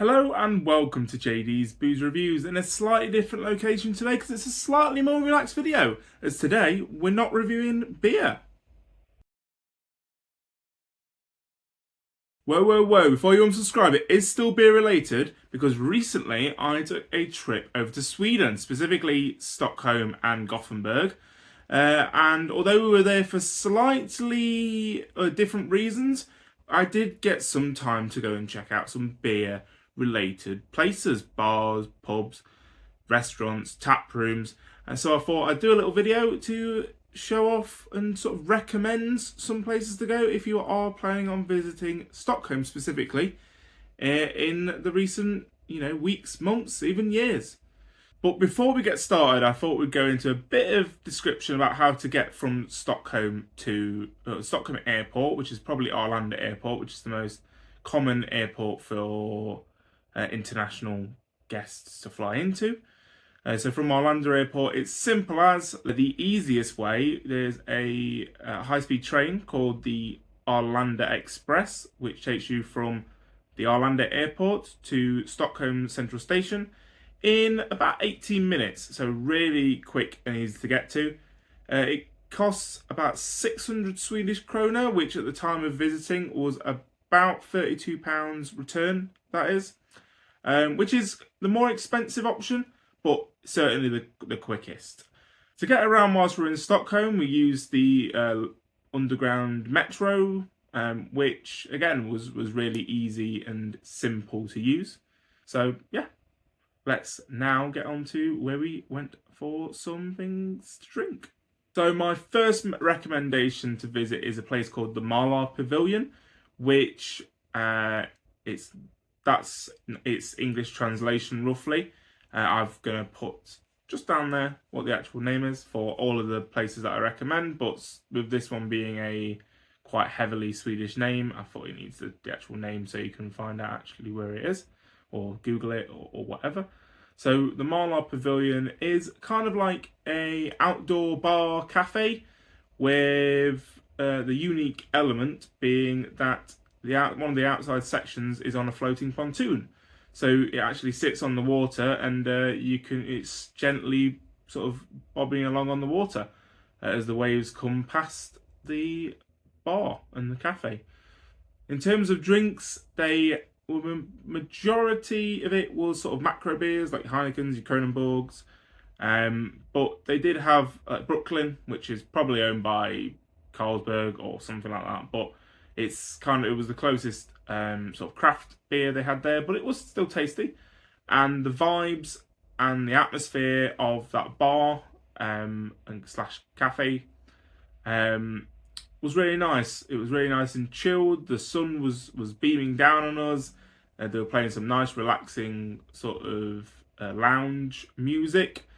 Hello and welcome to JD's Booze Reviews in a slightly different location today because it's a slightly more relaxed video, as today we're not reviewing beer. Whoa, before you unsubscribe, it is still beer related because recently I took a trip over to Sweden, specifically Stockholm and Gothenburg. And although we were there for slightly different reasons, I did get some time to go and check out some beer related places, bars, pubs, restaurants, tap rooms. And so I thought I'd do a little video to show off and sort of recommend some places to go if you are planning on visiting Stockholm specifically in the recent, weeks, months, even years. But before we get started, I thought we'd go into a bit of description about how to get from Stockholm to Stockholm Airport, which is probably Arlanda Airport, which is the most common airport for international guests to fly into. So from Arlanda Airport, it's simple as the easiest way. There's a high-speed train called the Arlanda Express, which takes you from the Arlanda Airport to Stockholm Central Station in about 18 minutes. So really quick and easy to get to. It costs about 600 Swedish krona, which at the time of visiting was about £32 return, that is. Which is the more expensive option, but certainly the quickest. To get around whilst we're in Stockholm, we used the underground metro, which again was really easy and simple to use. So yeah, let's now get on to where we went for some things to drink. So my first recommendation to visit is a place called the Malar Pavilion, which that's its English translation roughly. I'm going to put just down there what the actual name is for all of the places that I recommend, but with this one being a quite heavily Swedish name, I thought it needs the actual name so you can find out actually where it is, or Google it, or whatever. So the Malar Pavilion is kind of like a outdoor bar cafe with the unique element being that one of the outside sections is on a floating pontoon. So it actually sits on the water, and it's gently sort of bobbing along on the water as the waves come past the bar and the cafe. In terms of drinks, majority of it was sort of macro beers like Heineken's, Kronenbourgs, but they did have Brooklyn, which is probably owned by Carlsberg or something like that. But it was the closest sort of craft beer they had there, but it was still tasty. And the vibes and the atmosphere of that bar and slash cafe was really nice. It was really nice and chilled. The sun was beaming down on us. They were playing some nice, relaxing sort of lounge music,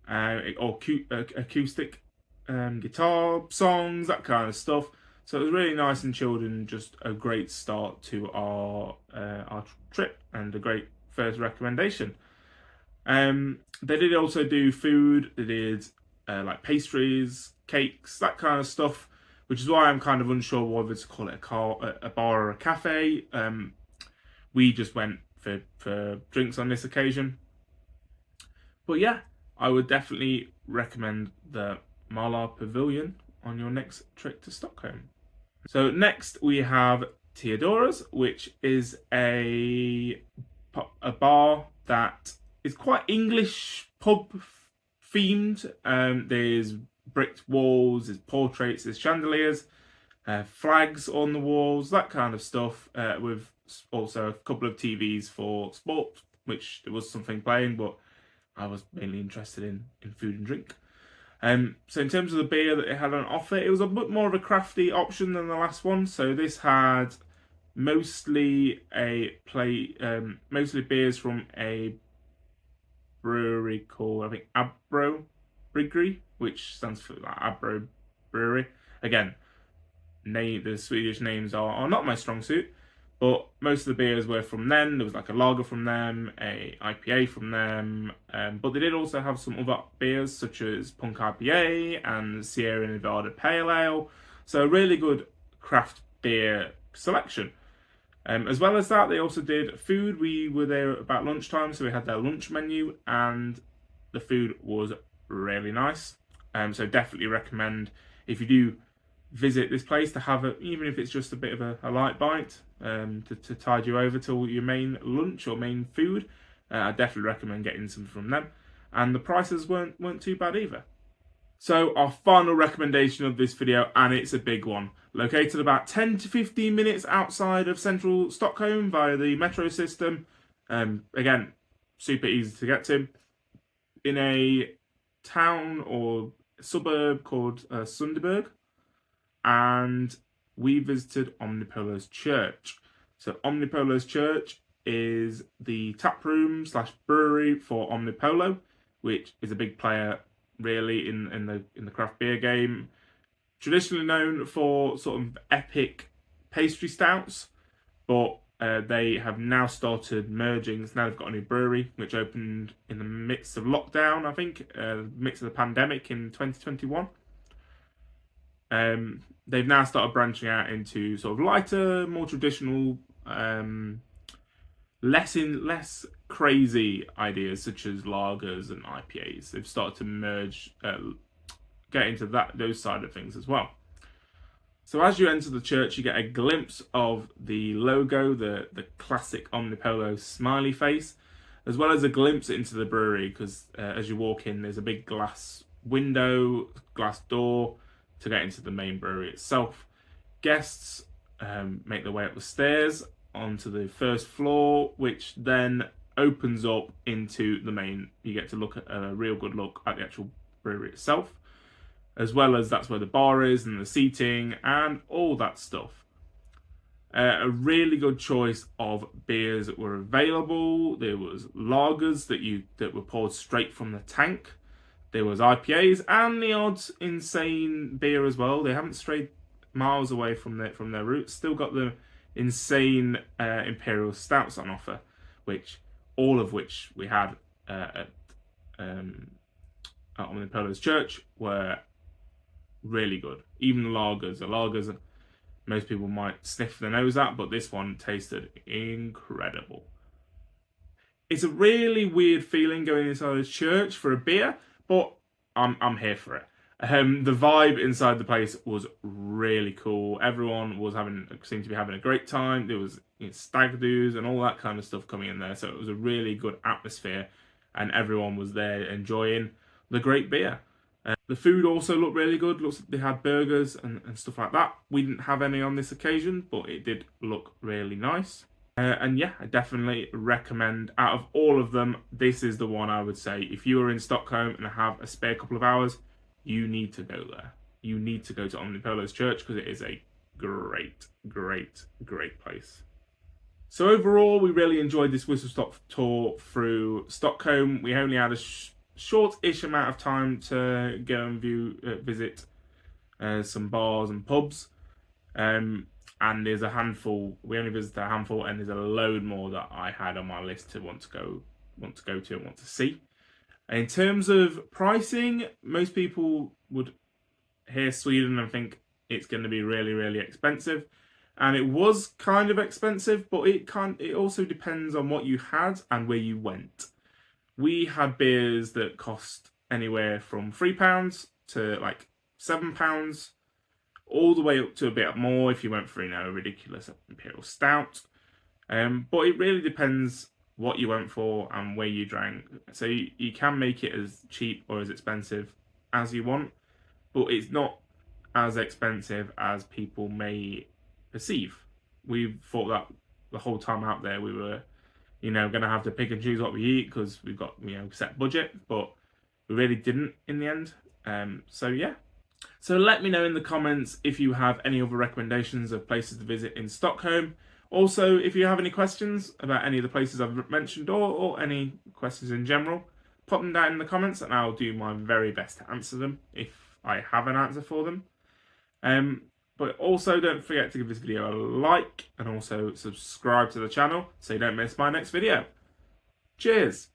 or acoustic guitar songs, that kind of stuff. So it was really nice and chilled, and just a great start to our trip, and a great first recommendation. They did also do food. They did like pastries, cakes, that kind of stuff, which is why I'm kind of unsure whether to call it a bar or a cafe. We just went for drinks on this occasion. But yeah, I would definitely recommend the Malar Pavilion on your next trip to Stockholm. So next we have Theodora's, which is a bar that is quite English pub themed. There's bricked walls, there's portraits, there's chandeliers, flags on the walls, that kind of stuff, with also a couple of TVs for sport, which there was something playing, but I was mainly interested in food and drink. So in terms of the beer that it had on offer, it was a bit more of a crafty option than the last one. So this had mostly beers from a brewery called, I think, Abro Bryggeri, which stands for like Abro Brewery. Again, the Swedish names are not my strong suit, but most of the beers were from them. There was like a lager from them, a IPA from them, but they did also have some other beers such as Punk IPA and Sierra Nevada Pale Ale. So a really good craft beer selection. As well as that, they also did food. We were there about lunchtime, so we had their lunch menu, and the food was really nice. So definitely recommend, if you do visit this place, to have it, even if it's just a bit of a light bite, to tide you over till your main lunch or main food. I definitely recommend getting some from them, and the prices weren't too bad either. So our final recommendation of this video, and it's a big one, located about 10 to 15 minutes outside of central Stockholm via the metro system. Again, super easy to get to. In a town or suburb called Sunderberg, and we visited Omnipolo's church. So Omnipolo's church is the tap room / brewery for Omnipolo, which is a big player really in the craft beer game. Traditionally known for sort of epic pastry stouts, but they have now started merging. So now they've got a new brewery which opened in the midst of lockdown, I think, midst of the pandemic in 2021. They've now started branching out into sort of lighter, more traditional, less crazy ideas such as lagers and IPAs. They've started to merge, get into those side of things as well. So as you enter the church, you get a glimpse of the logo, the classic Omnipolo smiley face, as well as a glimpse into the brewery, because as you walk in, there's a big glass window, glass door to get into the main brewery itself. Guests make their way up the stairs onto the first floor, which then opens up into the main. You get to look at a real good look at the actual brewery itself, as well as that's where the bar is and the seating and all that stuff. A really good choice of beers that were available. There was lagers that were poured straight from the tank. There was IPAs and the odd insane beer as well. They haven't strayed miles away from their roots. Still got the insane imperial stouts on offer, all of which we had at Omnipolo's church, were really good. Even the lagers most people might sniff their nose at, but this one tasted incredible. It's a really weird feeling going inside a church for a beer, but I'm here for it. The vibe inside the place was really cool. Everyone seemed to be having a great time. There was stag do's and all that kind of stuff coming in there, so it was a really good atmosphere, and everyone was there enjoying the great beer. The food also looked really good. Looks like they had burgers and stuff like that. We didn't have any on this occasion, but it did look really nice. And yeah, I definitely recommend, out of all of them, this is the one I would say. If you are in Stockholm and have a spare couple of hours, you need to go there. You need to go to Omnipolo's church because it is a great, great, great place. So overall, we really enjoyed this whistle-stop tour through Stockholm. We only had a short-ish amount of time to go and visit some bars and pubs. And there's a handful. We only visited a handful, and there's a load more that I had on my list to want to go to and want to see. In terms of pricing, most people would hear Sweden and think it's going to be really, really expensive, and it was kind of expensive. But it also depends on what you had and where you went. We had beers that cost anywhere from £3 to like £7. All the way up to a bit more if you went for a ridiculous imperial stout. But it really depends what you went for and where you drank. So you can make it as cheap or as expensive as you want, but it's not as expensive as people may perceive. We thought that the whole time out there we were, going to have to pick and choose what we eat because we've got, set budget, but we really didn't in the end. So yeah. So let me know in the comments if you have any other recommendations of places to visit in Stockholm. Also, if you have any questions about any of the places I've mentioned or any questions in general, pop them down in the comments and I'll do my very best to answer them if I have an answer for them. But also don't forget to give this video a like and also subscribe to the channel so you don't miss my next video. Cheers!